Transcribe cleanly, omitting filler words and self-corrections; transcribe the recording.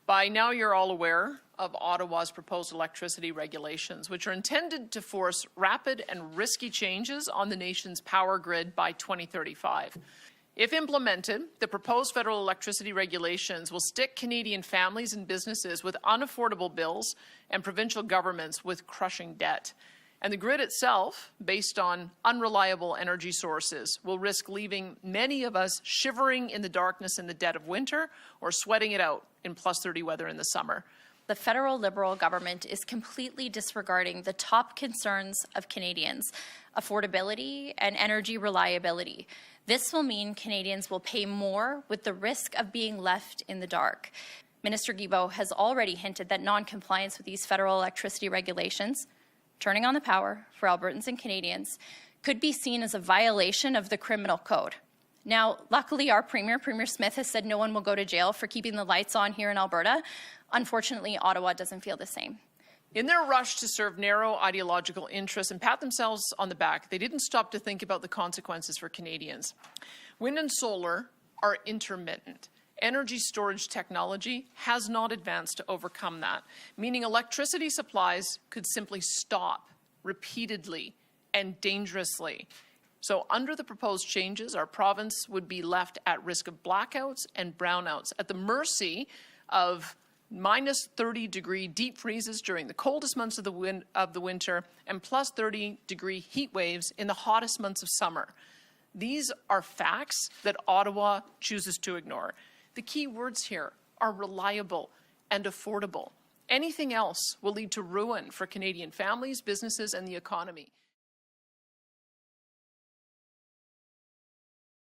By now, you're all aware of Ottawa's proposed electricity regulations, which are intended to force rapid and risky changes on the nation's power grid by 2035. If implemented, the proposed federal electricity regulations will stick Canadian families and businesses with unaffordable bills and provincial governments with crushing debt. And the grid itself, based on unreliable energy sources, will risk leaving many of us shivering in the darkness in the dead of winter or sweating it out in +30 weather in the summer. The federal Liberal government is completely disregarding the top concerns of Canadians: affordability and energy reliability. This will mean Canadians will pay more with the risk of being left in the dark. Minister Guilbeault has already hinted that non-compliance with these federal electricity regulations, turning on the power for Albertans and Canadians, could be seen as a violation of the criminal code. Now, luckily, our Premier Smith, has said no one will go to jail for keeping the lights on here in Alberta. Unfortunately, Ottawa doesn't feel the same. In their rush to serve narrow ideological interests and pat themselves on the back, they didn't stop to think about the consequences for Canadians. Wind and solar are intermittent. Energy storage technology has not advanced to overcome that, meaning electricity supplies could simply stop repeatedly and dangerously. So under the proposed changes, our province would be left at risk of blackouts and brownouts at the mercy of -30-degree deep freezes during the coldest months of the winter and +30-degree heat waves in the hottest months of summer. These are facts that Ottawa chooses to ignore. The key words here are reliable and affordable. Anything else will lead to ruin for Canadian families, businesses, and the economy.